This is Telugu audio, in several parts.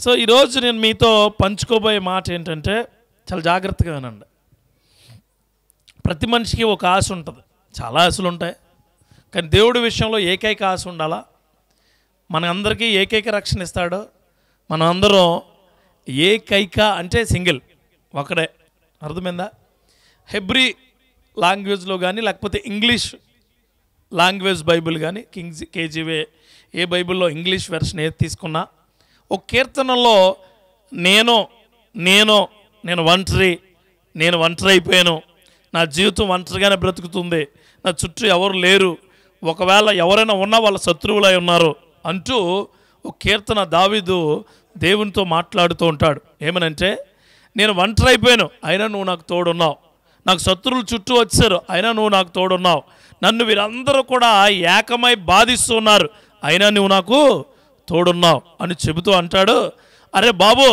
సో ఈరోజు నేను మీతో పంచుకోబోయే మాట ఏంటంటే చాలా జాగ్రత్తగా వినండి. ప్రతి మనిషికి ఒక ఆశ ఉంటుంది, చాలా ఆశలు ఉంటాయి. కానీ దేవుడి విషయంలో ఏకైక ఆశ ఉండాలా. మన అందరికీ ఏకైక రక్షణ ఇస్తాడు. మనం అందరం ఏకైక అంటే సింగిల్, ఒకడే. అర్థమైందా? హెబ్రీ లాంగ్వేజ్లో కానీ లేకపోతే ఇంగ్లీష్ లాంగ్వేజ్ బైబిల్ కానీ కేజీవే ఏ బైబిల్లో ఇంగ్లీష్ వెర్షన్ ఏది తీసుకున్నా ఒక కీర్తనలో నేను ఒంటరి అయిపోయాను, నా జీవితం ఒంటరిగానే బ్రతుకుతుంది, నా చుట్టూ ఎవరు లేరు, ఒకవేళ ఎవరైనా ఉన్నా వాళ్ళ శత్రువులై ఉన్నారు అంటూ ఒక కీర్తన దావీదు దేవునితో మాట్లాడుతూ ఉంటాడు. ఏమనంటే, నేను ఒంటరి అయిపోయాను అయినా నువ్వు నాకు తోడున్నావు, నాకు శత్రువులు చుట్టూ వచ్చారు అయినా నువ్వు నాకు తోడున్నావు, నన్ను వీరందరూ కూడా ఏకమై బాధిస్తున్నారు అయినా నువ్వు నాకు తోడున్నావు అని చెబుతూ అంటాడు. అరే బాబు,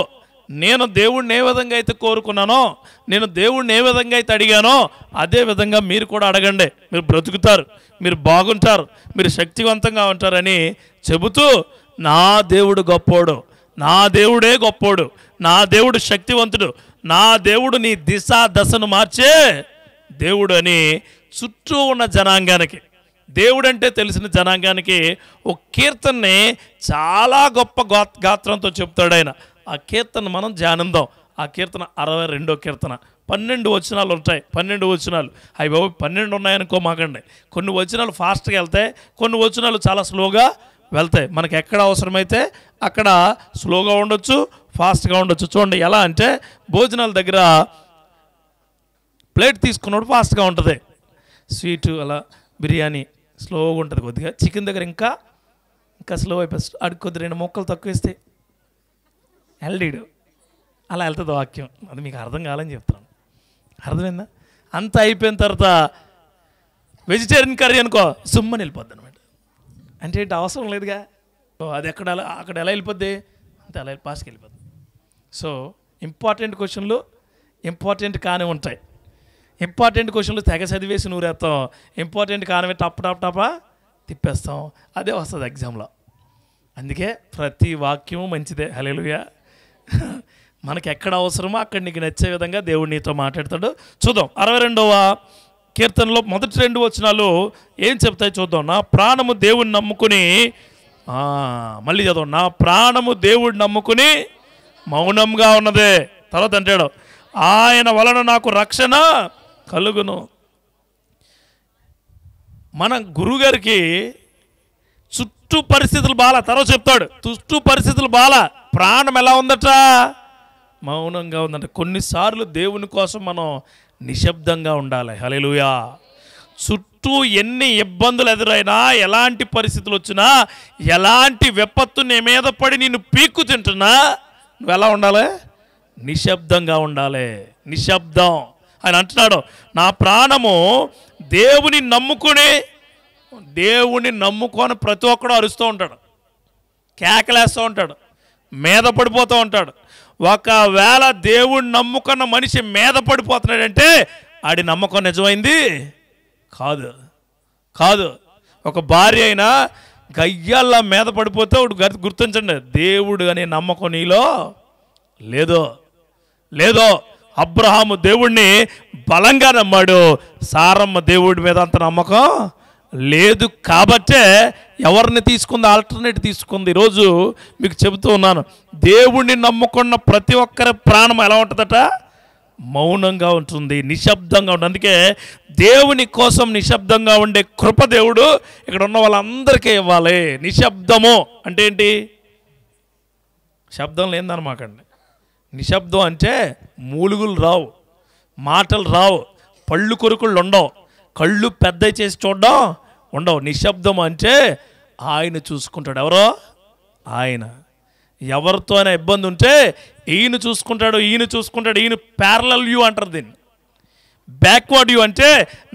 నేను దేవుడిని ఏ విధంగా అయితే కోరుకున్నానో, నేను దేవుడిని ఏ విధంగా అయితే అడిగానో అదే విధంగా మీరు కూడా అడగండి, మీరు బ్రతుకుతారు, మీరు బాగుంటారు, మీరు శక్తివంతంగా ఉంటారని చెబుతూ, నా దేవుడు గొప్పోడు, నా దేవుడే గొప్పోడు, నా దేవుడు శక్తివంతుడు, నా దేవుడు నీ దిశ దశను మార్చే దేవుడు అని చుట్టూ ఉన్న జనాంగానికి, దేవుడంటే తెలిసిన జనాంగానికి ఒక కీర్తనని చాలా గొప్ప గాత్రంతో చెప్తాడు ఆయన. ఆ కీర్తన మనం ధ్యానిద్దాం. ఆ కీర్తన 62వ కీర్తన. 12 వచనాలు ఉంటాయి. 12 వచనాలు. అవి బాబు 12 ఉన్నాయనుకో మాకండి. కొన్ని వచనాలు ఫాస్ట్గా వెళ్తాయి, కొన్ని వచనాలు చాలా స్లోగా వెళ్తాయి. మనకి ఎక్కడ అవసరమైతే అక్కడ స్లోగా ఉండొచ్చు, ఫాస్ట్గా ఉండొచ్చు. చూడండి ఎలా అంటే, భోజనాల దగ్గర ప్లేట్ తీసుకున్నప్పుడు ఫాస్ట్గా ఉంటుంది, స్వీటు అలా బిర్యానీ స్లోగా ఉంటుంది కొద్దిగా. చికెన్ దగ్గర ఇంకా స్లో అయిపోతుంది, అడుగు కొద్ది 2 ముక్కలు తక్కువ వేస్తే ఎల్డీడు అలా వెళ్తుంది వాక్యం. అది మీకు అర్థం కావాలని చెప్తున్నాను. అర్థమైందా? అంతా అయిపోయిన తర్వాత వెజిటేరియన్ కర్రీ అనుకో సుమ్మని వెళ్ళిపోద్ది అనమాట. అంటే ఏంటి, అవసరం లేదుగా. అది అక్కడ ఎలా వెళ్ళిపోద్ది అంతే, అలా పాస్కి వెళ్ళిపోద్ది. సో ఇంపార్టెంట్ క్వశ్చన్లు ఇంపార్టెంట్ కానే ఉంటాయి. ఇంపార్టెంట్ క్వశ్చన్లు తెగ చదివేసి నూరేస్తాం, ఇంపార్టెంట్ కానివే టపా తిప్పేస్తాం. అదే వస్తుంది ఎగ్జామ్లో. అందుకే ప్రతి వాక్యము మంచిదే. హల్లెలూయా. మనకి ఎక్కడ అవసరమో అక్కడ నీకు నచ్చే విధంగా దేవుడు నీతో మాట్లాడతాడు. చూద్దాం 62వ కీర్తనలో మొదటి 2 వచనాలు ఏం చెప్తాయి చూద్దాం. నా ప్రాణము దేవుడిని నమ్ముకుని, మళ్ళీ చదువు, నా ప్రాణము దేవుడిని నమ్ముకుని మౌనంగా ఉన్నదే. తర్వాత అంటాడు, ఆయన వలన నాకు రక్షణ కలుగును. మన గురువుగారికి చుట్టూ పరిస్థితులు బాల, తర్వాత చెప్తాడు చుట్టూ పరిస్థితులు బాల, ప్రాణం ఎలా ఉందట, మౌనంగా ఉందంట. కొన్నిసార్లు దేవుని కోసం మనం నిశ్శబ్దంగా ఉండాలి. హల్లెలూయా. చుట్టూ ఎన్ని ఇబ్బందులు ఎదురైనా, ఎలాంటి పరిస్థితులు వచ్చినా, ఎలాంటి విపత్తు నీ మీద పడి నిన్ను పీక్కు తింటున్నా, నువ్వు ఎలా ఉండాలి? నిశ్శబ్దంగా ఉండాలి. నిశ్శబ్దం. ఆయన అంటున్నాడు, నా ప్రాణము దేవుని నమ్ముకొని ప్రతి ఒక్కడు అరుస్తూ ఉంటాడు, కేకలేస్తూ ఉంటాడు, మీద పడిపోతూ ఉంటాడు. ఒకవేళ దేవుడిని నమ్ముకున్న మనిషి మీద పడిపోతున్నాడంటే ఆడి నమ్మకం నిజమైంది కాదు. ఒక భార్య అయినా గయ్యాల్లా మీద పడిపోతే ఒకటి గుర్తించండి, దేవుడు అనే నమ్మకం నీలో లేదో. అబ్రహాము దేవుడిని బలంగా నమ్మాడు, సారమ్మ దేవుడి మీద అంత నమ్మకం లేదు. కాబట్టే ఎవరిని తీసుకుంది, ఆల్టర్నేట్ తీసుకుంది. ఈరోజు మీకు చెబుతూ ఉన్నాను, దేవుడిని నమ్ముకున్న ప్రతి ఒక్కరి ప్రాణం ఎలా ఉంటుందట, మౌనంగా ఉంటుంది, నిశ్శబ్దంగా ఉంటుంది. అందుకే దేవుని కోసం నిశ్శబ్దంగా ఉండే కృప దేవుడు ఇక్కడ ఉన్న వాళ్ళందరికీ ఇవ్వాలి. నిశ్శబ్దము అంటే ఏంటి? శబ్దం లేదన్నమాకండి. నిశ్శబ్దం అంటే మూలుగులు రావు, మాటలు రావు, పళ్ళు కొరుకుళ్ళు ఉండవు, కళ్ళు పెద్ద చేసి చూడడం ఉండవు. నిశ్శబ్దం అంటే ఆయన చూసుకుంటాడు. ఎవరో ఆయన. ఎవరితో అయినా ఇబ్బంది ఉంటే ఈయన చూసుకుంటాడు. ఈయన ప్యారలల్ వ్యూ అంటారు దీన్ని. బ్యాక్వర్డ్ వ్యూ అంటే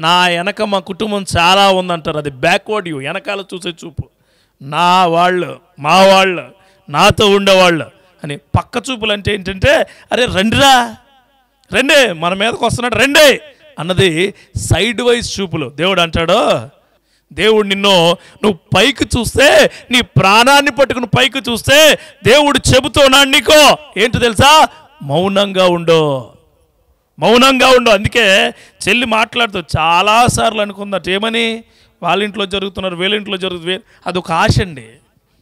నా వెనక మా కుటుంబం చాలా ఉందంటారు, అది బ్యాక్వర్డ్ వ్యూ, వెనకాల చూసే చూపు. మా వాళ్ళు నాతో ఉండేవాళ్ళు అని. పక్క చూపులు అంటే ఏంటంటే, అరే రండి మన మీదకి వస్తున్నాడు రండి అన్నది సైడ్ వైజ్ చూపులు. దేవుడు అంటాడు, దేవుడు నువ్వు పైకి చూస్తే, నీ ప్రాణాన్ని పట్టుకుని పైకి చూస్తే దేవుడు చెబుతున్నాడు నీకో ఏంటో తెలుసా? మౌనంగా ఉండు, మౌనంగా ఉండు. అందుకే చెల్లి మాట్లాడుతూ చాలాసార్లు అనుకుందట, ఏమని? వాళ్ళ ఇంట్లో జరుగుతున్నారు, వీళ్ళ ఇంట్లో జరుగుతుంది. అదొక ఆశ అండి.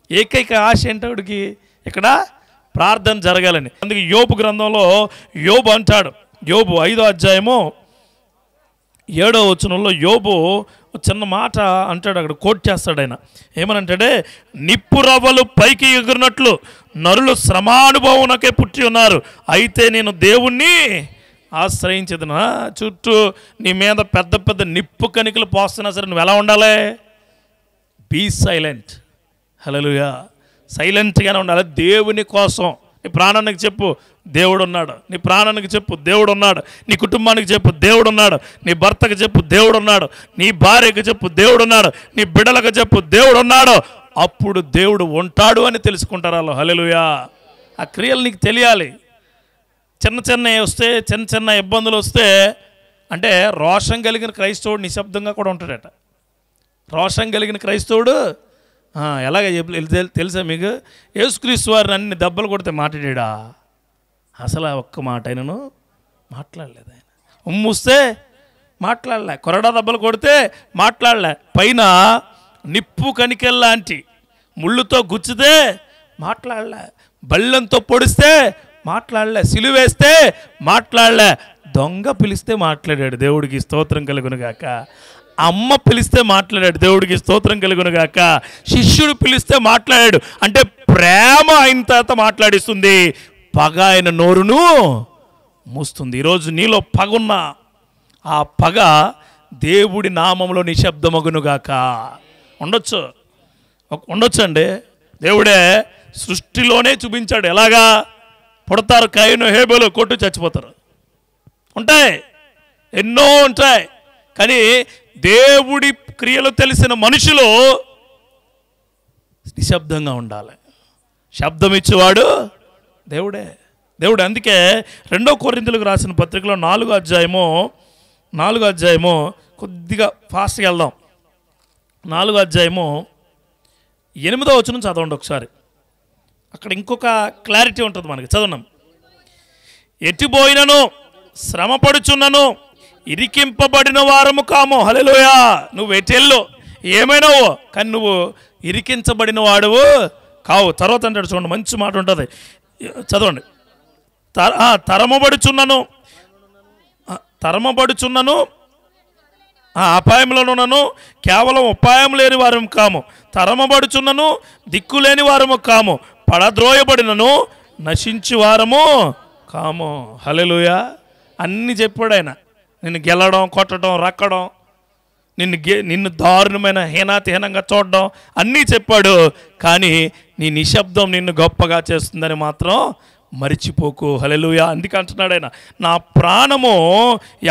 ఏకైక ఆశ ఏంటోడికి ఇక్కడ ప్రార్థన జరగాలని. అందుకే యోబు గ్రంథంలో యోబు అంటాడు, యోబు 5వ అధ్యాయము 7వ వచనంలో యోబు చిన్న మాట అంటాడు, అక్కడ కోట్ చేస్తాడు ఆయన. ఏమనంటాడే, నిప్పు రవ్వలు పైకి ఎగురినట్లు నరులు శ్రమానుభవంకే పుట్టి ఉన్నారు, అయితే నేను దేవుణ్ణి ఆశ్రయించదునా. చుట్టూ నీ మీద పెద్ద పెద్ద నిప్పు కణికలు పోస్తున్నా సరే నువ్వు ఎలా ఉండాలి? Be silent. హల్లెలూయా. సైలెంట్గానే ఉండాలి. దేవుని కోసం నీ ప్రాణానికి చెప్పు దేవుడు ఉన్నాడు, నీ ప్రాణానికి చెప్పు దేవుడు ఉన్నాడు, నీ కుటుంబానికి చెప్పు దేవుడు ఉన్నాడు, నీ భర్తకు చెప్పు దేవుడు ఉన్నాడు, నీ భార్యకు చెప్పు దేవుడు ఉన్నాడు, నీ బిడ్డలకు చెప్పు దేవుడు ఉన్నాడు. అప్పుడు దేవుడు ఉంటాడు అని తెలుసుకుంటారు వాళ్ళు. హల్లెలూయా. ఆ క్రియలు నీకు తెలియాలి. చిన్న చిన్నవి వస్తే, చిన్న చిన్న ఇబ్బందులు వస్తే, అంటే రోషం కలిగిన క్రైస్తవుడు నిశ్శబ్దంగా కూడా ఉంటాడట. రోషం కలిగిన క్రైస్తవుడు ఎలాగ తెలుసా మీకు? యేసుక్రీస్తు వారిని అన్ని దెబ్బలు కొడితే మాట్లాడా? అసలు ఒక్క మాట ఆయనను మాట్లాడలేదు. ఆయన ఉమ్ముస్తే మాట్లాడలే, కొరడా దెబ్బలు కొడితే మాట్లాడలే, పైన నిప్పు కణికెల్లాంటి ముళ్ళుతో గుచ్చితే మాట్లాడలే, బళ్ళంతో పొడిస్తే మాట్లాడలే, సిలువేస్తే మాట్లాడలే, దొంగ పిలిస్తే మాట్లాడాడు. దేవుడికి స్తోత్రం కలుగునుగాక. అమ్మ పిలిస్తే మాట్లాడాడు. దేవుడికి స్తోత్రం కలుగునుగాక. శిష్యుడు పిలిస్తే మాట్లాడాడు. అంటే ప్రేమ ఆయన తర్వాత మాట్లాడిస్తుంది, పగ ఆయన నోరును మూస్తుంది. ఈరోజు నీలో పగున్న ఆ పగ దేవుడి నామంలో నిశ్శబ్దమగునుగాక. ఉండొచ్చు అండి. దేవుడే సృష్టిలోనే చూపించాడు. ఎలాగా? పుడతారు, కయను హేబెలు కొట్టు చచ్చిపోతారు, ఉంటాయి, ఎన్నో ఉంటాయి. కానీ దేవుడి క్రియలు తెలిసిన మనుషులు నిశ్శబ్దంగా ఉండాలి. శబ్దం ఇచ్చేవాడు దేవుడే. దేవుడు. అందుకే 2 కొరింథీయులకు రాసిన పత్రికలో 4వ అధ్యాయము కొద్దిగా ఫాస్ట్గా వెళ్దాం. 4వ అధ్యాయము 8వ వచనం చదవండి ఒకసారి. అక్కడ ఇంకొక క్లారిటీ ఉంటుంది మనకి. చదవడం, ఎట్టిపోయినను శ్రమపడుచున్నను ఇరికింపబడిన వారము కాము. హల్లెలూయా. నువ్వు ఎటెల్లో ఏమైనావో కానీ నువ్వు ఇరికించబడిన వాడువు కావు. తర్వాత అంటాడు చూడండి, మంచి మాట ఉంటుంది, చదవండి. తరమబడుచున్నను అపాయంలోనున్నను కేవలం ఉపాయం లేని వారము కాము, తరమబడుచున్నను దిక్కులేని వారము కాము, పడద్రోయబడినను నశించి వారము కాము. హల్లెలూయా. అన్నీ చెప్పాడు ఆయన. నిన్ను గెలడం, కొట్టడం, రక్కడం, నిన్ను దారుణమైన హీనంగా చూడడం అన్నీ చెప్పాడు. కానీ నీ నిశ్శబ్దం నిన్ను గొప్పగా చేస్తుందని మాత్రం మరిచిపోకు. హల్లెలూయా. అందుకే అంటున్నాడు ఆయన, నా ప్రాణము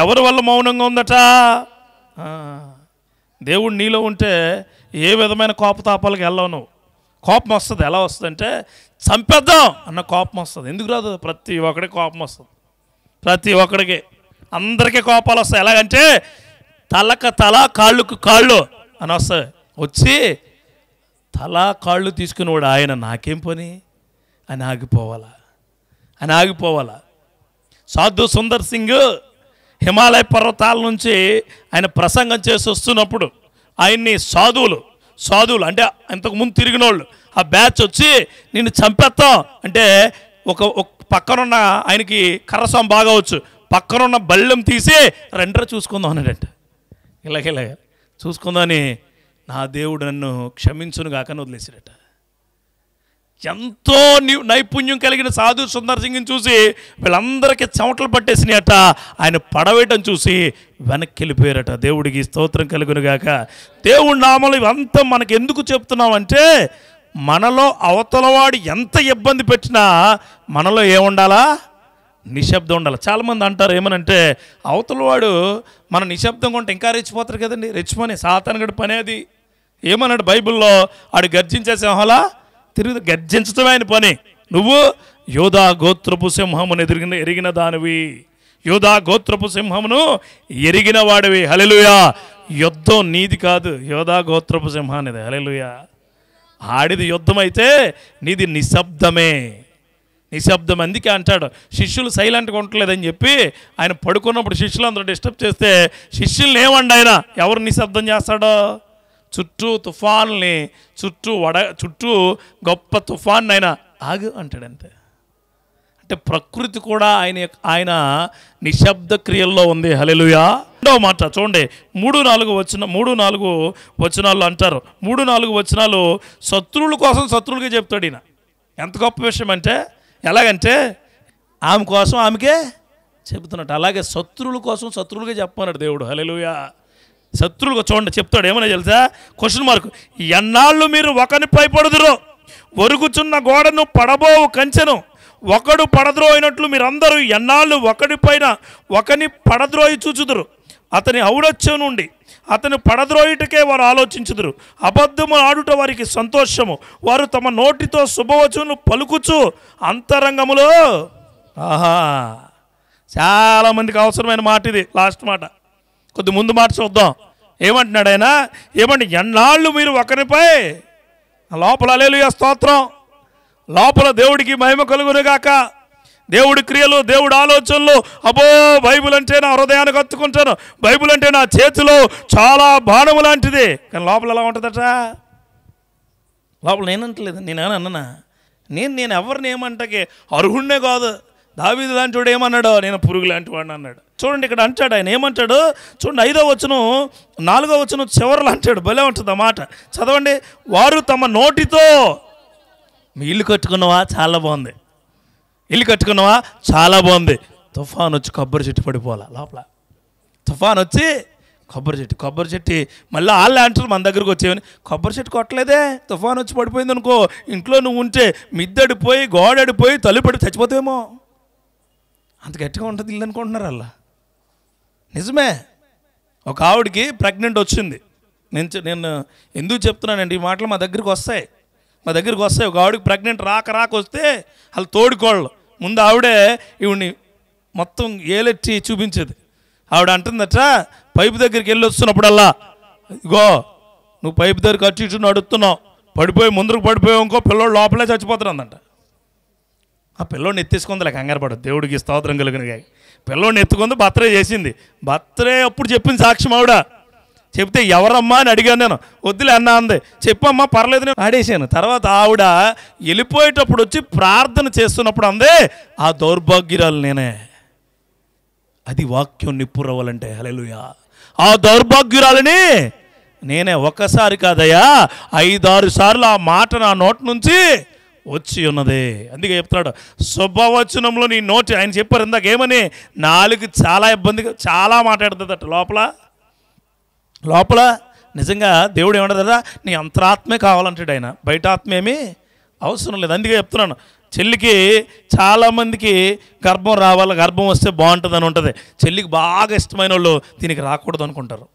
ఎవరి వల్ల మౌనంగా ఉందట? దేవుడు నీలో ఉంటే ఏ విధమైన కోపతాపాలకు వెళ్ళవు నువ్వు. కోపం వస్తుంది. ఎలా వస్తుంది అంటే, చంపేద్దాం అన్న కోపం వస్తుంది. ఎందుకు రాదు? ప్రతి ఒక్కడికి కోపం వస్తుంది. ప్రతి ఒక్కడికి, అందరికీ కోపాలు వస్తాయి. ఎలాగంటే తలకు తల, కాళ్ళకు కాళ్ళు అని వస్తాయి. వచ్చి తల కాళ్ళు తీసుకునేవాడు ఆయన, నాకేం పని అని ఆగిపోవాలా. సాధు సుందర్ సింగ్ హిమాలయ పర్వతాల నుంచి ఆయన ప్రసంగం చేసి వస్తున్నప్పుడు ఆయన్ని సాధువులు అంటే ఇంతకుముందు తిరిగిన వాళ్ళు ఆ బ్యాచ్ వచ్చి నిన్ను చంపేస్తాం అంటే ఒక పక్కనున్న ఆయనకి కర్రసం బాగా వచ్చు, పక్కనున్న బళ్ళెం తీసి రెండర చూసుకుందాం అన్నాడంట. ఇలాగ చూసుకుందామని నా దేవుడు నన్ను క్షమించును గాకని వదిలేసాడట. ఎంతో నైపుణ్యం కలిగిన సాధు సుందర్ సింగ్ని చూసి వీళ్ళందరికీ చెమటలు పట్టేసినాయట. ఆయన పడవేయటం చూసి వెనక్కి వెళ్ళిపోయారట. దేవుడికి స్తోత్రం కలుగునుగాక. దేవుడి నామలు ఇవంతా మనకు ఎందుకు చెప్తున్నామంటే, మనలో అవతలవాడు ఎంత ఇబ్బంది పెట్టినా మనలో ఏముండాలా? నిశ్శబ్దం ఉండాలి. చాలామంది అంటారు ఏమనంటే, అవతలవాడు మన నిశ్శబ్దంగా ఉంటే ఇంకా రెచ్చిపోతారు కదండి. రెచ్చిపోని సాతానుగడి పని అది. ఏమన్నాడు బైబిల్లో? ఆడు గర్జించే సింహంలా తిరిగి గర్జించటమే ఆయన పని. నువ్వు యోధా గోత్రపు సింహమును ఎరిగిన దానివి, యోధా గోత్రపు సింహమును ఎరిగిన వాడివి. హల్లెలూయా. యుద్ధం నీది కాదు, యోధా గోత్రపు సింహానిది. హల్లెలూయా. ఆడిది యుద్ధం అయితే నీది నిశ్శబ్దమే. నిశ్శబ్దం. అందుకే అంటాడు శిష్యులు సైలెంట్గా ఉండలేదని చెప్పి ఆయన పడుకున్నప్పుడు శిష్యులు అందరూ డిస్టర్బ్ చేస్తే శిష్యుల్ని ఏమండి ఆయన ఎవరు నిశ్శబ్దం చేస్తాడో? చుట్టూ తుఫాన్ని, చుట్టూ గొప్ప తుఫాన్ ఆయన ఆగు అంటాడు అంతే. అంటే ప్రకృతి కూడా ఆయన నిశ్శబ్ద క్రియల్లో ఉంది. హల్లెలూయా. రెండవ మాట చూడండి, 3-4 వచనాలు అంటారు. 3-4 వచనాలు శత్రువుల కోసం శత్రువులకే చెప్తాడు ఈయన. ఎంత గొప్ప విషయం అంటే, ఎలాగంటే ఆమె కోసం ఆమెకే చెబుతున్నట్టు, అలాగే శత్రువుల కోసం శత్రువులకే చెప్పమన్నాడు దేవుడు. హల్లెలూయా. శత్రువులుగా చూడండి చెప్తాడు ఏమన్నా తెలుసా? Question mark. ఎన్నాళ్ళు మీరు ఒకని పైపడుదురో, ఒరుగుచున్న గోడను పడబోవు కంచెను ఒకడు పడద్రోయినట్లు మీరందరూ ఎన్నాళ్ళు ఒకని పడద్రోయి చూచుదురు. అతని ఔడత్యం నుండి అతను పడద్రోయుటకే వారు ఆలోచించుదురు. అబద్ధము ఆడుట వారికి సంతోషము. వారు తమ నోటితో శుభవచనలు పలుకుచు అంతరంగములో. ఆహా, చాలామందికి అవసరమైన మాట ఇది. లాస్ట్ మాట, కొద్ది ముందు మాట చూద్దాం. ఏమంటున్నాడు ఆయన? ఏమంటే ఎన్నాళ్ళు మీరు ఒకరిపై, లోపల హల్లెలూయా స్తోత్రం, లోపల దేవుడికి మహిమ కలుగునుగాక. దేవుడి క్రియలు, దేవుడి ఆలోచనలు, అబ్బో బైబిల్ అంటే నా హృదయానికి హత్తుకుంటాను, బైబిల్ అంటే నా చేతిలో చాలా బాణము లాంటిది. కానీ లోపల ఎలా ఉంటుందట? లోపల నేనంటలేదు, నేనేమన్నా నేను ఎవరిని ఏమంటకే అర్హుణ్ణే కాదు. దావీదు లాంటి వాడు ఏమన్నాడు? నేను పురుగు లాంటి వాడిని అన్నాడు. చూడండి ఇక్కడ అంటాడు ఆయన ఏమంటాడు చూడండి, 5వ వచనం 4వ వచనం చివరలు అంటాడు. భలే ఉంటుంది ఆ మాట, చదవండి. వారు తమ నోటితో, మీ ఇల్లు కట్టుకున్నావా? చాలా బాగుంది. ఇల్లు కట్టుకున్నావా? చాలా బాగుంది. తుఫాన్ వచ్చి కొబ్బరి చెట్టు పడిపోవాలా లోపల. తుఫాన్ వచ్చి కొబ్బరి చెట్టు మళ్ళీ వాళ్ళే అంటారు మన దగ్గరకు వచ్చేవని, కొబ్బరి చెట్టు కొట్టలేదే, తుఫాన్ వచ్చి పడిపోయింది అనుకో, ఇంట్లో నువ్వు ఉంటే మిద్దడిపోయి గోడడిపోయి తలుపడి చచ్చిపోతావేమో. అంత గట్టిగా ఉంటుంది ఇల్లు అనుకుంటున్నారు అలా. నిజమే. ఒక ఆవిడికి ప్రెగ్నెంట్ వచ్చింది. నేను ఎందుకు చెప్తున్నానండి ఈ మాటలు? మా దగ్గరికి వస్తాయి. ఒక ఆవిడకి ప్రెగ్నెంట్ రాక వస్తే వాళ్ళు తోడుకోళ్ళు ముందు ఆవిడే ఈవిడ్ని మొత్తం ఏలెట్టి చూపించేది. ఆవిడ అంటుందట, పైపు దగ్గరికి వెళ్ళి వస్తున్నప్పుడల్లా, ఇగో నువ్వు పైపు దగ్గరికి అటు ఇటు నడుస్తున్నావు, పడిపోయి ముందుకు పడిపోయావు ఇంకో పిల్లోడు లోపలే చచ్చిపోతారందంట. ఆ పిల్లోడిని ఎత్తేసుకుందిలే, కంగారు పడదు, దేవుడికి స్తోత్రం కలిగిన. పిల్లోడిని ఎత్తుకుంది, బర్త్డే చేసింది. బర్త్డే అప్పుడు చెప్పింది సాక్ష్యం ఆవిడ. చెప్తే ఎవరమ్మా అని అడిగాను నేను. వద్దులే అన్నా అంది. చెప్పమ్మా పర్లేదు నేను ఆడేసాను. తర్వాత ఆవిడ వెళ్ళిపోయేటప్పుడు వచ్చి ప్రార్థన చేస్తున్నప్పుడు అందే, ఆ దౌర్భాగ్యురాలు నేనే. అది వాక్యం నిప్పురవ్వాలంటే. హల్లెలూయా. ఆ దౌర్భాగ్యురాలని నేనే. ఒక్కసారి కాదయ్యా, 5-6 సార్లు ఆ మాట నా నోటి నుంచి వచ్చి ఉన్నది. అందుకే చెప్తున్నాడు శుభవచనంలో నీ నోటి, ఆయన చెప్పారు ఇందాక ఏమని, నాలుగు చాలా ఇబ్బందిగా చాలా మాట్లాడుతుందట లోపల. నిజంగా దేవుడు ఏమంటారా, నీ అంతరాత్మే కావాలంటాడు ఆయన, బయట ఆత్మ ఏమీ అవసరం లేదు. అందుకే చెప్తున్నాను, చెల్లికి చాలామందికి గర్భం రావాలి, గర్భం వస్తే బాగుంటుంది అని ఉంటుంది. చెల్లికి బాగా ఇష్టమైన వాళ్ళు దీనికి రాకూడదు అనుకుంటారు.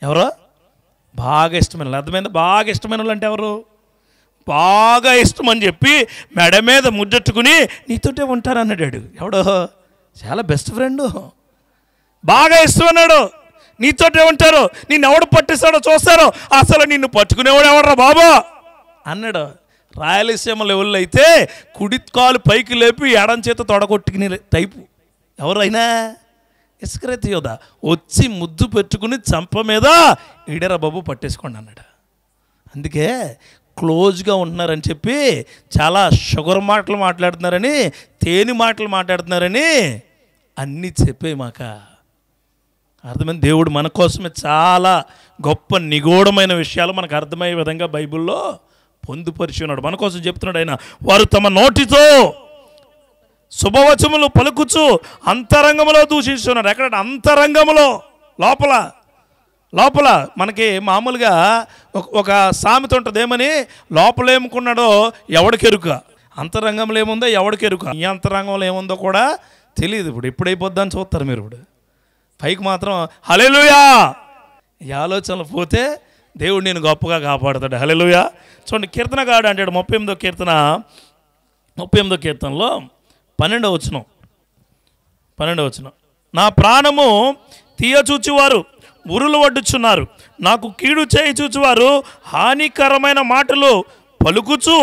ఎవరో బాగా ఇష్టమైన వాళ్ళు, అర్థమైంది? బాగా ఇష్టమైన వాళ్ళు అంటే ఎవరు? బాగా ఇష్టం అని చెప్పి మెడ మీద ముద్దెట్టుకుని నీతోటే ఉంటారు అన్నాడు. ఎవడో చాలా బెస్ట్ ఫ్రెండు, బాగా ఇష్టం అన్నాడు, నీతోటే ఉంటారు, నిన్ను ఎవడు పట్టిస్తాడో చూస్తారో, అసలు నిన్ను పట్టుకునేవాడు ఎవడరా బాబా అన్నాడు. రాయలసీమ లెవెల్లో అయితే కుడి కాలు పైకి లేపి ఎడం చేత తొడగొట్టుకునే టైపు. ఎవరైనా ఇస్కరియోతు యోధ వచ్చి ముద్దు పెట్టుకుని చంప మీద ఈడరా బాబు పట్టేసుకోండి అన్నాడు. అందుకే క్లోజ్గా ఉంటున్నారని చెప్పి చాలా షుగర్ మాటలు మాట్లాడుతున్నారని, తేనె మాటలు మాట్లాడుతున్నారని అన్నీ చెప్పే మాక అర్థమైంది. దేవుడు మన కోసమే చాలా గొప్ప నిగూఢమైన విషయాలు మనకు అర్థమయ్యే విధంగా బైబిల్లో పొందుపరిచి ఉన్నాడు. మన కోసం చెప్తున్నాడు ఆయన, వారు తమ నోటితో శుభవచములు పలుకుచు అంతరంగంలో దూషిస్తున్నారు. ఎక్కడ? అంతరంగంలో, లోపల. మనకి మామూలుగా ఒక సామెత ఉంటుంది, ఏమని, లోపల ఏముకున్నాడో ఎవడికెరుక, అంతరంగంలో ఏముందో ఎవడికెరుక. ఈ అంతరంగంలో ఏముందో కూడా తెలియదు. ఇప్పుడు ఎప్పుడైపోద్దని చూస్తారు మీరు. ఇప్పుడు పైకి మాత్రం హల్లెలూయా ఈ ఆలోచనలు పోతే దేవుడు నేను గొప్పగా కాపాడుతాడు. హల్లెలూయా. చూడండి, కీర్తనగాడు అంటాడు 38వ కీర్తనలో 12వ వచనం, నా ప్రాణము తీయచూచివారు ఉరులు వడ్డుచున్నారు. నాకు కీడు చేయి చూచువారు హానికరమైన మాటలు పలుకుచు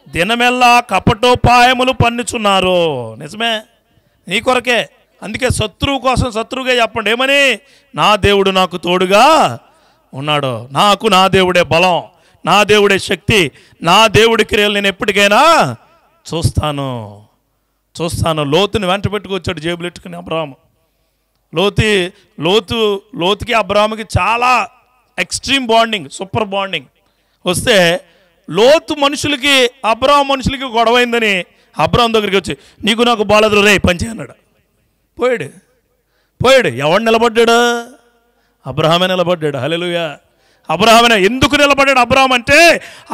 దినమెల్లా కపటోపాయములు పన్నుచున్నారు. నిజమే, నీ కొరకే. అందుకే శత్రువు కోసం శత్రువుగా చెప్పండి. ఏమని? నా దేవుడు నాకు తోడుగా ఉన్నాడు, నాకు నా దేవుడే బలం, నా దేవుడే శక్తి, నా దేవుడి క్రియలు నేను ఎప్పటికైనా చూస్తాను. లోతుని వెంట పెట్టుకొచ్చాడు జేబులు పెట్టుకుని అబ్రాహాము. లోతుకి అబ్రాహాముకి చాలా ఎక్స్ట్రీమ్ బాండింగ్, సూపర్ బాండింగ్ వస్తే లోతు మనుషులకి అబ్రాహాం మనుషులకి గొడవైందని అబ్రాహాం దగ్గరికి వచ్చి నీకు నాకు బాలదులు రే పంచే అన్నాడు. పోయాడు. ఎవడు నిలబడ్డాడు? అబ్రాహామే నిలబడ్డాడు. హల్లెలూయా. అబ్రాహామే. ఎందుకు నిలబడ్డాడు అబ్రాహాం అంటే,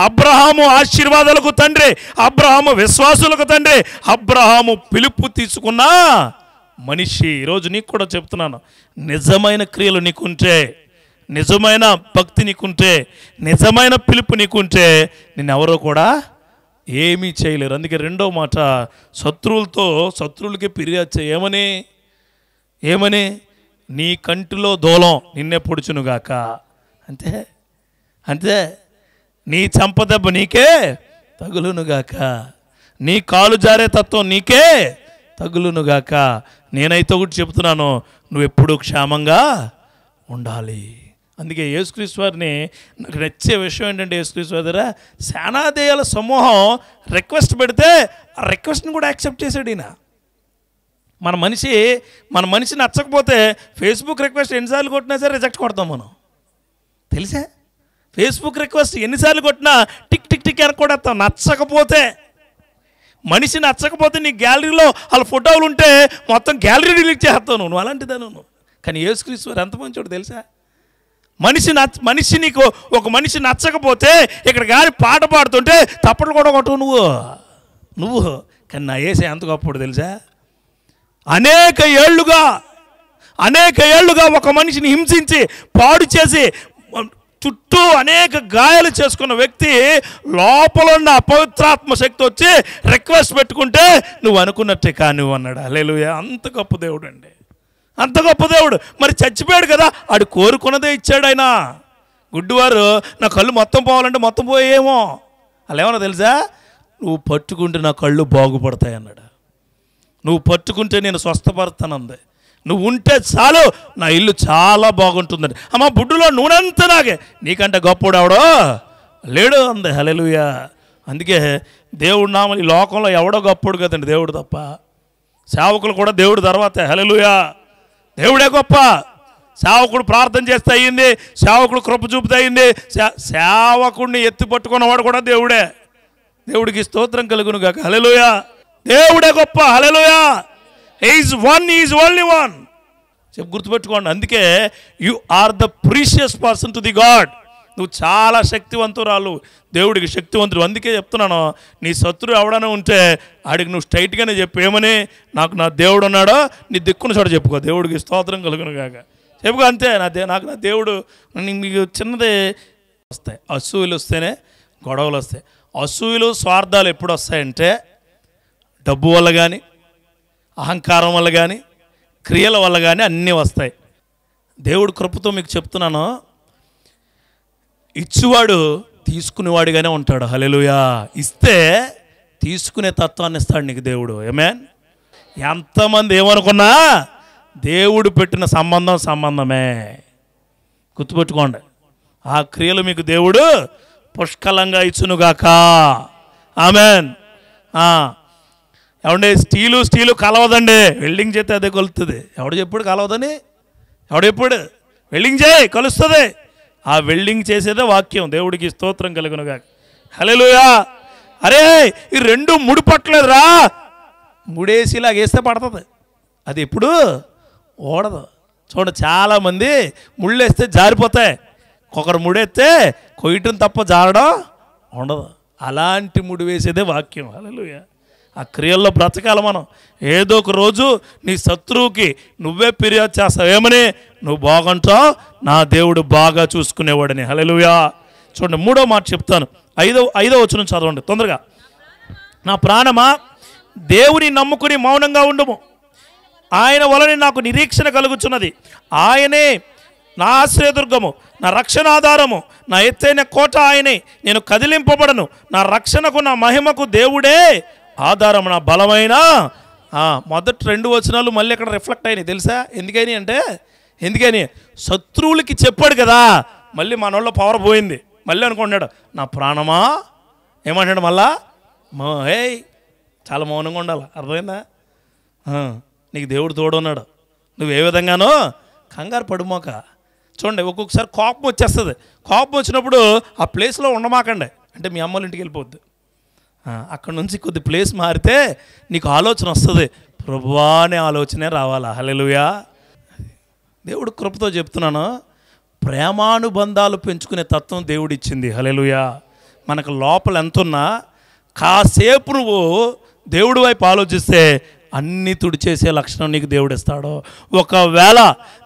అబ్రాహాము ఆశీర్వాదాలకు తండ్రి, అబ్రాహాము విశ్వాసులకు తండ్రి, అబ్రాహాము పిలుపు తీసుకున్న మనిషి. ఈరోజు నీకు కూడా చెప్తున్నాను, నిజమైన క్రియలు నీకుంటే, నిజమైన భక్తి నీకుంటే, నిజమైన పిలుపు నీకుంటే నిన్నెవరో కూడా ఏమీ చేయలేరు. అందుకే రెండో మాట, శత్రువులకి ఫిర్యాదు చేయి. ఏమని? నీ కంటిలో దూలం నిన్నే పొడుచునుగాక. అంతే. నీ చంపదెబ్బ నీకే తగులునుగాక, నీ కాలు జారే తత్వం నీకే తగులునుగాక. నేనైతే ఒకటి చెప్తున్నాను, నువ్వు ఎప్పుడూ క్షేమంగా ఉండాలి. అందుకే యేసుక్రీస్తు వారిని నాకు నచ్చే విషయం ఏంటంటే, యేసుక్రీస్తు వారి దగ్గర సేనాదేయాల సమూహం రిక్వెస్ట్ పెడితే ఆ రిక్వెస్ట్ని కూడా యాక్సెప్ట్ చేశాడు ఈయన. మన మనిషి నచ్చకపోతే ఫేస్బుక్ రిక్వెస్ట్ ఎన్నిసార్లు కొట్టినా సరే రిజెక్ట్ కొడతాం మనం, తెలుసా? ఫేస్బుక్ రిక్వెస్ట్ ఎన్నిసార్లు కొట్టినా టిక్ టిక్ టిక్ అని కొడతాం. మనిషి నచ్చకపోతే నీ గ్యాలరీలో వాళ్ళ ఫోటోలు ఉంటే మొత్తం గ్యాలరీ డిలీట్ చేస్తావు నువ్వు అలాంటిదాను నువ్వు. కానీ యేసుక్రీస్తు వారు ఎంత మంచోడు తెలుసా? నీకు ఒక మనిషి నచ్చకపోతే ఇక్కడ గాలి పాట పాడుతుంటే తప్పట్లు కూడా కొట్టవు నువ్వు. కానీ నా యేసే ఎంత గొప్పడు తెలుసా? అనేక ఏళ్ళుగా ఒక మనిషిని హింసించి పాడు చేసి చుట్టూ అనేక గాయాలు చేసుకున్న వ్యక్తి లోపల ఉన్న అపవిత్రాత్మ శక్తి వచ్చి రిక్వెస్ట్ పెట్టుకుంటే నువ్వు అనుకున్నట్టే కాని అన్నాడు. హల్లెలూయా. అంత గొప్ప దేవుడు అండి, అంత గొప్ప దేవుడు. మరి చచ్చిపోయాడు కదా, ఆడు కోరుకున్నదే ఇచ్చాడు ఆయన. గుడ్డివారు నా కళ్ళు మొత్తం పోవాలంటే మొత్తం పోయేమో. అలా ఏమన్నా తెలుసా? నువ్వు పట్టుకుంటే నా కళ్ళు బాగుపడతాయి అన్నాడు. నువ్వు పట్టుకుంటే నేను స్వస్థపడతానంది. నువ్వు ఉంటే చాలు నా ఇల్లు చాలా బాగుంటుందండి. అమ్మ బుడ్డులో నూనెంతా నాకే, నీకంటే గొప్పడు ఎవడో లేడు అంది. హల్లెలూయా. అందుకే దేవుడు నామ ఈ లోకంలో ఎవడో గొప్పడు కదండి, దేవుడు తప్ప. సేవకులు కూడా దేవుడు తర్వాతే. హల్లెలూయా. దేవుడే గొప్ప. సేవకుడు ప్రార్థన చేస్తే అయ్యింది, సేవకుడు కృప చూపుతే అయ్యింది, సేవకుడిని ఎత్తి పట్టుకున్నవాడు కూడా దేవుడే. దేవుడికి స్తోత్రం కలుగును గాక. హల్లెలూయా. దేవుడే గొప్ప. హల్లెలూయా. Is only one. చెప్పు, గుర్తుపెట్టుకోండి. అందుకే you are the precious person to the God. నువ్వు చాలా శక్తివంతురాలు, దేవుడికి శక్తివంతుడు. అందుకే చెప్తున్నాను, నీ శత్రువు ఎవడైనా ఉంటే ఆడికి నువ్వు స్ట్రైట్గానే చెప్పు. ఏమని? నాకు నా దేవుడు ఉన్నాడో, నీ దిక్కున చోట చెప్పుకో. దేవుడికి స్తోత్రం కలుగును కాక చెప్పుకో. అంతే. నాకు నా దేవుడు. మీకు చిన్నది వస్తాయి, అసూయలు వస్తేనే గొడవలు వస్తాయి. అసూయలు స్వార్థాలు ఎప్పుడు వస్తాయంటే డబ్బు వల్ల కానీ, అహంకారం వల్ల కానీ, క్రియల వల్ల కానీ అన్నీ వస్తాయి. దేవుడు కృపతో మీకు చెప్తున్నాను, ఇచ్చువాడు తీసుకునేవాడిగానే ఉంటాడు. హల్లెలూయా. ఇస్తే తీసుకునే తత్వాన్ని ఇస్తాడు నీకు దేవుడు. ఆమేన్. ఎంతమంది ఏమనుకున్నా దేవుడు పెట్టిన సంబంధమే. గుర్తుపెట్టుకోండి. ఆ క్రియలు మీకు దేవుడు పుష్కలంగా ఇచ్చునుగాక. ఆమేన్. ఏమంటే స్టీలు కలవదండి, వెల్డింగ్ చేస్తే అదే కలుస్తుంది. ఎవడు చెప్పుడు కలవదని? ఎవడు ఎప్పుడు వెల్డింగ్ చేయి కలుస్తుంది. ఆ వెల్డింగ్ చేసేదే వాక్యం. దేవుడికి స్తోత్రం కలుగునుగా. హల్లెలూయా. అరే ఈ రెండు ముడిపట్టలేదురా, ముడేసిలాగా వేస్తే పడుతుంది, అది ఎప్పుడు ఓడదు. చూడండి, చాలామంది ముళ్ళు వేస్తే జారిపోతాయి, ఒకరు ముడేస్తే కొయ్యటం తప్ప జారడం ఉండదు. అలాంటి ముడి వేసేదే వాక్యం. హల్లెలూయా. ఆ క్రియల్లో బ్రతకాలి మనం. ఏదో ఒక రోజు నీ శత్రువుకి నువ్వే ఫిర్యాదు చేస్తావు. ఏమని? నువ్వు బాగుంటావు, నా దేవుడు బాగా చూసుకునేవాడని. హల్లెలూయా. చూడండి, మూడో మాట చెప్తాను. ఐదో వచనం చదవండి తొందరగా. నా ప్రాణమా, దేవుని నమ్ముకుని మౌనంగా ఉండుము, ఆయన వలన నాకు నిరీక్షణ కలుగుచున్నది. ఆయనే నా ఆశ్రయదుర్గము, నా రక్షణ ఆధారము, నా ఎత్తైన కోట ఆయనే, నేను కదిలింపబడను, నా రక్షణకు నా మహిమకు దేవుడే ఆధారం, నా బలమైన. మొదటి 2 వచనాలు మళ్ళీ ఇక్కడ రిఫ్లెక్ట్ అయినాయి తెలుసా? ఎందుకని శత్రువులకి చెప్పాడు కదా, మళ్ళీ మనోళ్ళ పవర్ పోయింది. మళ్ళీ అనుకున్నాడు, నా ప్రాణమా ఏమంటాడు మళ్ళా, హే చాలా మౌనంగా ఉండాలి. అర్థమైందా? నీకు దేవుడు తోడున్నాడు, నువ్వు ఏ విధంగానో కంగారు పడుమోక. చూడండి, ఒక్కొక్కసారి కోపం వచ్చేస్తుంది. కోపం వచ్చినప్పుడు ఆ ప్లేస్లో ఉండమాకండి, అంటే మీ అమ్మోళ్ళ ఇంటికి వెళ్ళిపోద్ది. అక్కడ నుంచి కొద్ది ప్లేస్ మారితే నీకు ఆలోచన వస్తుంది, ప్రభువా అనే ఆలోచనే రావాలా. హల్లెలూయా. దేవుడు కృపతో చెప్తున్నాను, ప్రేమానుబంధాలు పెంచుకునే తత్వం దేవుడిచ్చింది. హల్లెలూయా. మనకు లోపల ఎంతున్నా కాసేపు నువ్వు దేవుడి వైపు ఆలోచిస్తే అన్నీ తుడిచేసే లక్షణం నీకు దేవుడు ఇస్తాడు. ఒకవేళ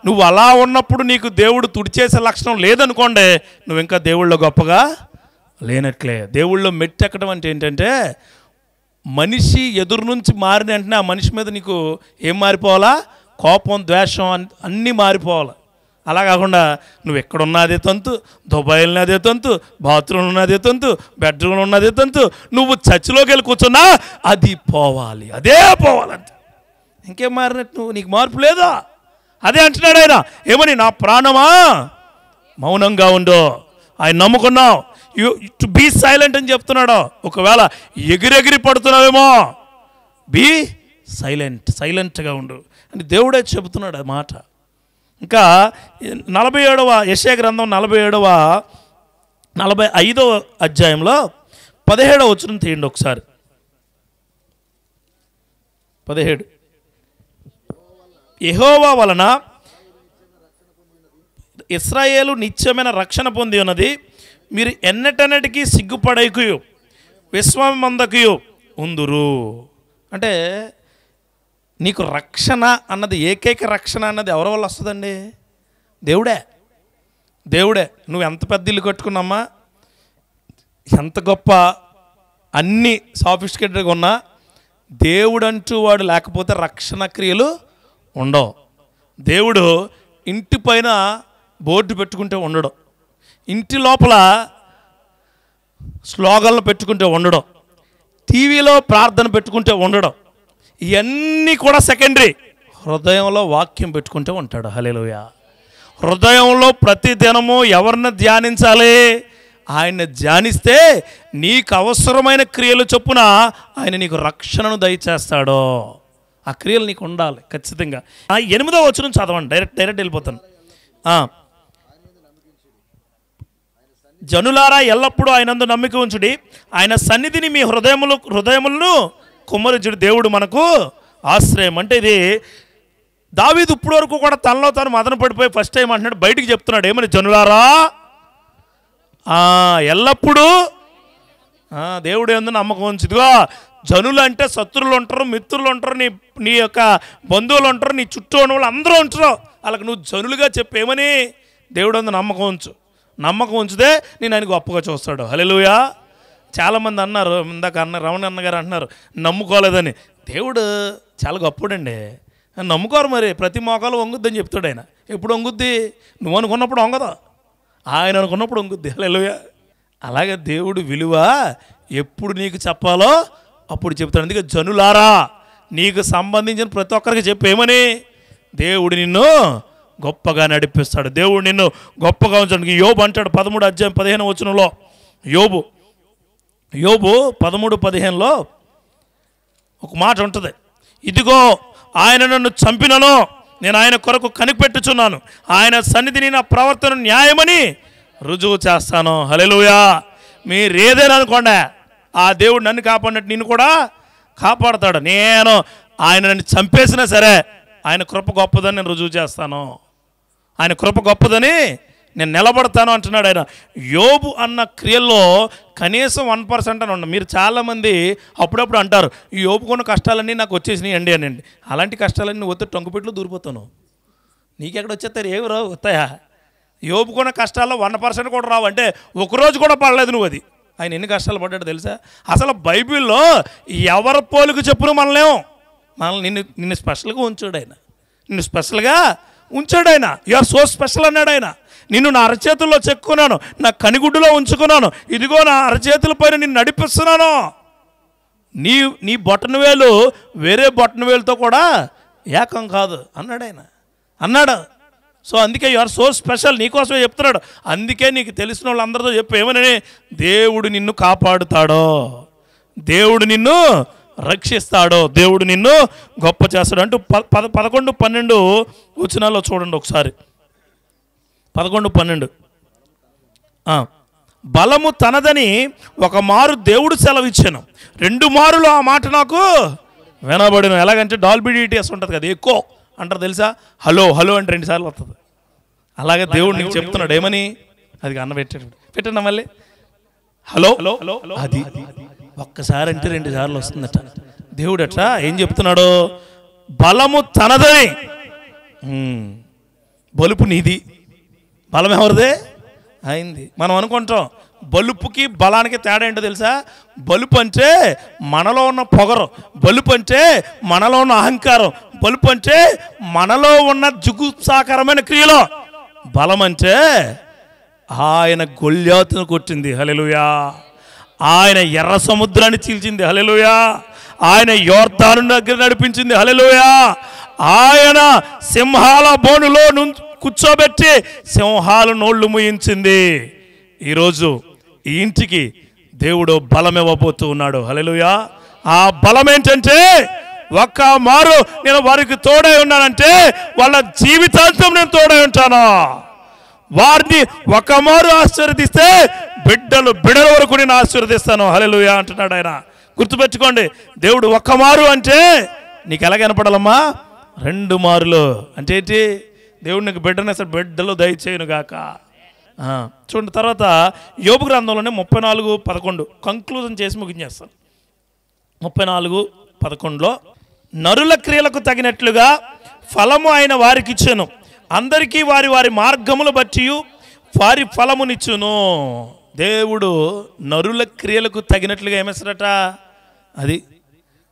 నువ్వు అలా ఉన్నప్పుడు నీకు దేవుడు తుడిచేసే లక్షణం లేదనుకోండి, నువ్వు ఇంకా దేవుళ్ళో గొప్పగా లేనట్లే. దేవుళ్ళో మెట్టెక్కడం అంటే ఏంటంటే, మనిషి ఎదురు నుంచి మారిన వెంటనే ఆ మనిషి మీద నీకు ఏం మారిపోవాలా? కోపం, ద్వేషం అన్నీ మారిపోవాలి. అలా కాకుండా నువ్వు ఎక్కడున్నా అదే తంతు, దుబాయ్లో అదే తంతు, బాత్రూమ్లో ఉన్నదే తంతు, బెడ్రూమ్లో ఉన్నదే తంతు, నువ్వు చర్చిలోకి వెళ్ళి కూర్చున్నా అది పోవాలి, అదే పోవాలంటే ఇంకేం మారినట్టు నువ్వు, నీకు మార్పు లేదా? అదే అంటున్నాడు ఆయన, ఏమని? నా ప్రాణమా మౌనంగా ఉండు. ఆయన నమ్ముకున్నావు, టు బీ సైలెంట్ అని చెప్తున్నాడు. ఒకవేళ ఎగిరెగిరి పడుతున్నావేమో, బీ సైలెంట్గా ఉండు అని దేవుడే చెబుతున్నాడు ఆ మాట. ఇంకా 47వ యెషయా గ్రంథం 45వ అధ్యాయంలో 17వ వచనం తీయండి ఒకసారి. 17 యెహోవా వలన ఇశ్రాయేలు నిత్యమైన రక్షణ పొంది ఉన్నది, మీరు ఎన్నటన్నిటికీ సిగ్గుపడకుయు విశ్వమందకుయు ఉందురు. అంటే నీకు రక్షణ అన్నది, ఏకైక రక్షణ అన్నది ఎవరి వల్ల వస్తుందండి? దేవుడే. నువ్వు ఎంత పెద్ద ఇల్లు కట్టుకున్నామా, ఎంత గొప్ప అన్ని సాఫిస్టికేటెడ్గా ఉన్నా, దేవుడంటూ వాడు లేకపోతే రక్షణ క్రియలు ఉండవు. దేవుడు ఇంటి పైన బోర్డు పెట్టుకుంటే ఉండడం, ఇంటి లోపల స్లోగన్లు పెట్టుకుంటే ఉండడం, టీవీలో ప్రార్థన పెట్టుకుంటే ఉండడం, ఇవన్నీ కూడా సెకండరీ. హృదయంలో వాక్యం పెట్టుకుంటే ఉంటాడు. హల్లెలూయా. హృదయంలో ప్రతి దినము ఎవరిని ధ్యానించాలి? ఆయన్ని ధ్యానిస్తే నీకు అవసరమైన క్రియలు చొప్పున ఆయన నీకు రక్షణను దయచేస్తాడు. ఆ క్రియలు నీకు ఉండాలి ఖచ్చితంగా. 8వ వచనం చదవండి, డైరెక్ట్ వెళ్ళిపోతాను. జనులారా ఎల్లప్పుడూ ఆయనందు నమ్మిక ఉంచుడి, ఆయన సన్నిధిని మీ హృదయములను కుమ్మరించుడు. దేవుడు మనకు ఆశ్రయం. అంటే ఇది దావీదు ఇప్పుడు వరకు కూడా తనలో తాను మదన పడిపోయి ఫస్ట్ టైం అంటున్నాడు, బయటికి చెప్తున్నాడు ఏమని? జనులారా ఎల్లప్పుడూ దేవుడు యందు నమ్మకం ఉంచు. ఇదిగో జనులు అంటే శత్రువులు ఉంటారు, మిత్రులు ఉంటారు, నీ యొక్క బంధువులు ఉంటారు, నీ చుట్టూ ఉన్న వాళ్ళు అందరూ ఉంటారు. వాళ్ళకి నువ్వు జనులుగా చెప్పేమని? దేవుడు యందు నమ్మకం ఉంచు. నమ్మకం ఉంచితే నేను ఆయన గొప్పగా చూస్తాడు. హల్లెలూయా. చాలామంది అన్నారు, ఇందాక రమణ అన్నగారు అంటున్నారు నమ్ముకోలేదని. దేవుడు చాలా గొప్పడండి, నమ్ముకోరు. మరి ప్రతి మోకాలు వంగుద్దని చెప్తాడు ఆయన. ఎప్పుడు వంగుద్ది? నువ్వు అనుకున్నప్పుడు వంగదు, ఆయన అనుకున్నప్పుడు వంగుద్ది. హల్లెలూయా. అలాగే దేవుడు విలువ ఎప్పుడు నీకు చెప్పాలో అప్పుడు చెప్తాడు. అందుకే జనులారా నీకు సంబంధించిన ప్రతి ఒక్కరికి చెప్పేమని? దేవుడు నిన్ను గొప్పగా నడిపిస్తాడు, దేవుడు నిన్ను గొప్పగా ఉంచాడు. యోబు అంటాడు 13వ అధ్యాయం 15వ వచనంలో, యోబు 13:15లో ఒక మాట ఉంటుంది, ఇదిగో ఆయన నన్ను చంపినను నేను ఆయన కొరకు కనిపెట్టుచున్నాను, ఆయన సన్నిధిని నా ప్రవర్తన న్యాయమని రుజువు చేస్తాను. హల్లెలూయా. మీరేదేనా అనుకోండి, ఆ దేవుడు నన్ను కాపాడినట్టు నిన్ను కూడా కాపాడతాడు. ఆయన నన్ను చంపేసినా సరే ఆయన కృప గొప్పదని నేను రుజువు చేస్తాను, ఆయన కృప గొప్పదని నేను నిలబడతాను అంటున్నాడు ఆయన. యోబు అన్న క్రియల్లో కనీసం 1% అని ఉండదు. మీరు చాలామంది అప్పుడప్పుడు అంటారు, ఈ యోబుకున్న కష్టాలన్నీ నాకు వచ్చేసినాయి అండి అనండి. అలాంటి కష్టాలన్నీ వద్దు, టొంగుపెట్లు దూరిపోతాను. నీకెక్కడ వచ్చేస్తారు? ఏమి రావు, వస్తాయా? యోబుకున్న కష్టాల్లో 1% కూడా రావు. అంటే ఒకరోజు కూడా పడలేదు నువ్వు. అది ఆయన ఎన్ని కష్టాలు పడ్డాడు తెలుసా? అసలు బైబిల్లో ఎవరి పోలిక చెప్పును మనల్ని నిన్ను స్పెషల్గా ఉంచాడు ఆయన, నిన్ను స్పెషల్గా ఉంచాడు ఆయన. యు ఆర్ సో స్పెషల్ అన్నాడు ఆయన. నిన్ను నా అరచేతుల్లో చెక్కున్నాను, నా కనిగుడ్డులో ఉంచుకున్నాను, ఇదిగో నా అరచేతుల పైన నిన్ను నడిపిస్తున్నాను. నీ బొటన వేలు వేరే బొటన వేలుతో కూడా ఏకం కాదు అన్నాడు ఆయన, అన్నాడు. సో అందుకే యు ఆర్ సో స్పెషల్, నీకోసమే చెప్తున్నాడు. అందుకే నీకు తెలిసిన వాళ్ళందరితో చెప్పు, ఏమని? దేవుడు నిన్ను కాపాడుతాడో, దేవుడు నిన్ను రక్షిస్తాడో, దేవుడు నిన్ను గొప్ప చేస్తాడు అంటూ 11, 12 వచనాల్లో చూడండి ఒకసారి. 11, 12. బలము తనదని ఒక మారు దేవుడు సెలవిచ్చాను, 2 మారులు ఆ మాట నాకు వినబడిన. ఎలాగంటే డాల్బీ డిటిఎస్ ఉంటుంది కదా, ఎక్కువ అంటారు తెలుసా, హలో హలో అంటే 2 సార్లు వస్తుంది. అలాగే దేవుడు నీకు చెప్తున్నాడు ఏమని? అది అన్న పెట్టండి మళ్ళీ హలో హలో, అది ఒక్కసారి అంటే 2 సార్లు వస్తుందట. దేవుడు అట్లా ఏం చెప్తున్నాడు? బలము తనదని, బలుపు నీది, బలం ఎవరిదే? అయింది. మనం అనుకుంటాం బలుపుకి బలానికి తేడా ఏంటో తెలుసా? బలుపు అంటే మనలో ఉన్న పొగరు, బలుపు అంటే మనలో ఉన్న అహంకారం, బలుపు అంటే మనలో ఉన్న జుగుప్సాకరమైన క్రియలో. బలం అంటే ఆయన గొల్యాతును కొట్టింది, హల్లెలూయా. ఆయన ఎర్ర సముద్రాన్ని చీల్చింది, హల్లెలూయా. ఆయన యోర్దాను దగ్గర నడిపించింది, హల్లెలూయా. ఆయన సింహాల బోనులో కూర్చోబెట్టి సింహాల నోళ్లు ముయించింది. ఈరోజు ఈ ఇంటికి దేవుడు బలం ఇవ్వబోతూ ఉన్నాడు, హల్లెలూయా. ఆ బలం ఏంటంటే, ఒక్క మారు నేను వారికి తోడై ఉన్నానంటే వాళ్ళ జీవితాంతం నేను తోడై ఉంటాను. వారిని ఒక మారు ఆశీర్వదిస్తే బిడ్డల వరకు నేను ఆశీర్వదిస్తాను, హల్లెలూయా అంటున్నాడు ఆయన. గుర్తుపెట్టుకోండి, దేవుడు ఒక్క మారు అంటే నీకు ఎలా కనపడాలమ్మా? 2 మారులు అంటే ఏంటి? దేవుడు నీకు బిడ్డని అసలు బిడ్డలు దయచేయును గాక. చూడండి తర్వాత యోబు గ్రంథంలోనే 34:11 కంక్లూజన్ చేసి ముగించేస్తాను. 34:11లో నరుల క్రియలకు తగినట్లుగా ఫలము ఆయన వారికి ఇచ్చును, అందరికీ వారి వారి మార్గములు బట్టి వారి ఫలమునిచ్చును. దేవుడు నరుల క్రియలకు తగినట్లుగా ఏమేస్తాడట? అది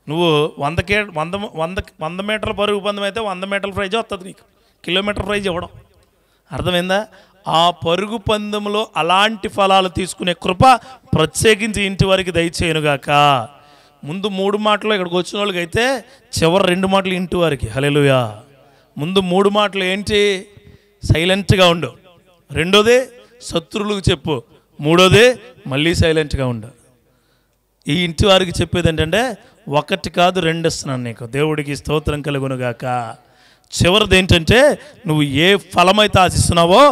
నువ్వు 100 మీటర్ల పరుగు పందెం అయితే 100 మీటర్ల ప్రైజ్ వస్తుంది, నీకు కిలోమీటర్ ప్రైజ్ ఇవ్వడం. అర్థమైందా? ఆ పరుగు పందెంలో అలాంటి ఫలాలు తీసుకునే కృప ప్రత్యేకించి ఇంటి వారికి దయచేయునుగాక. ముందు 3 మాటలు ఇక్కడికి వచ్చిన వాళ్ళకి అయితే చివరి 2 మాటలు ఇంటి వారికి, హల్లెలూయా. ముందు 3 మాటలు ఏంటి? సైలెంట్గా ఉండు, రెండోది శత్రువులకు చెప్పు, మూడోది మళ్ళీ సైలెంట్గా ఉండు. ఈ ఇంటి వారికి చెప్పేది ఏంటంటే 1 కాదు 2 ఇస్తున్నాను నీకు, దేవుడికి స్తోత్రం కలుగునుగాక. చివరిది ఏంటంటే నువ్వు ఏ ఫలమైతే ఆశిస్తున్నావో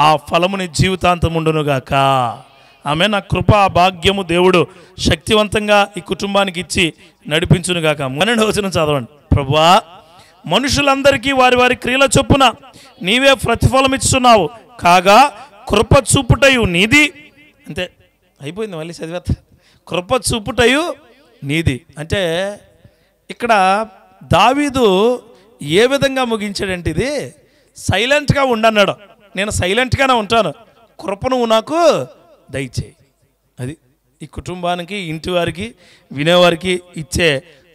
ఆ ఫలము నీ జీవితాంతం ఉండునుగాక. ఆమె నా కృప భాగ్యము దేవుడు శక్తివంతంగా ఈ కుటుంబానికి ఇచ్చి నడిపించునుగాక. 12వ వచనం చదవండి. ప్రభువా, మనుషులందరికీ వారి వారి క్రియల చొప్పున నీవే ప్రతిఫలం ఇస్తున్నావు కాగా కృప చూపుటయు నీది. అంతే, అయిపోయింది. మళ్ళీ చదివేత. కృప చూపుటయు నీది అంటే ఇక్కడ దావీదు ఏ విధంగా ముగించాడంటే, ఇది సైలెంట్గా ఉండన్నాడు. నేను సైలెంట్గానే ఉంటాను, కృప నువ్వు నాకు దయచేయి. అది ఈ కుటుంబానికి ఇంటి వారికి వినేవారికి ఇచ్చే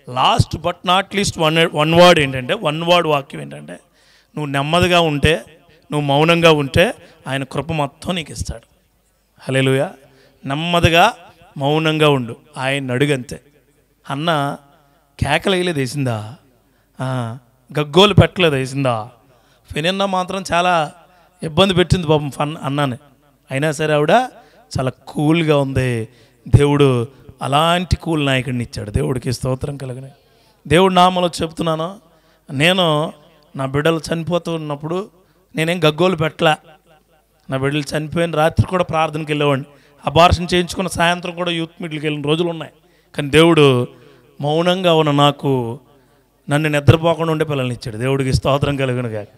last but not least one word ఏంటంటే, 1 వర్డ్ వాక్యం ఏంటంటే, నువ్వు నెమ్మదిగా ఉంటే, నువ్వు మౌనంగా ఉంటే ఆయన కృప మొత్తం నీకు ఇస్తాడు. హల్లెలూయా. నెమ్మదిగా మౌనంగా ఉండు, ఆయన అడుగంతే. అన్న కేకలు వేయలేదు, వేసిందా? గగ్గోలు పెట్టలేదు, వేసిందా? ఫెనిన్నా మాత్రం చాలా ఇబ్బంది పెట్టింది పాపం అన్నాని. అయినా సరే ఆవిడ చాలా కూల్గా ఉంది. దేవుడు అలాంటి కూల్ నాయకుడిని ఇచ్చాడు. దేవుడికి స్తోత్రం కలుగునే. దేవుడు నామలో చెప్తున్నాను, నేను నా బిడ్డలు చనిపోతూ ఉన్నప్పుడు నేనేం గగ్గోలు పెట్టలే. నా బిడ్డలు చనిపోయిన రాత్రి కూడా ప్రార్థనకి వెళ్ళేవాడిని. అబార్షన్ చేయించుకున్న సాయంత్రం కూడా యూత్ మీట్కి వెళ్ళిన రోజులు ఉన్నాయి. కానీ దేవుడు మౌనంగా ఉన్న నాకు నన్ను నిద్రపోకుండా ఉండే పిల్లల్ని ఇచ్చాడు. దేవుడికి స్తోత్రం కలుగునుగాక.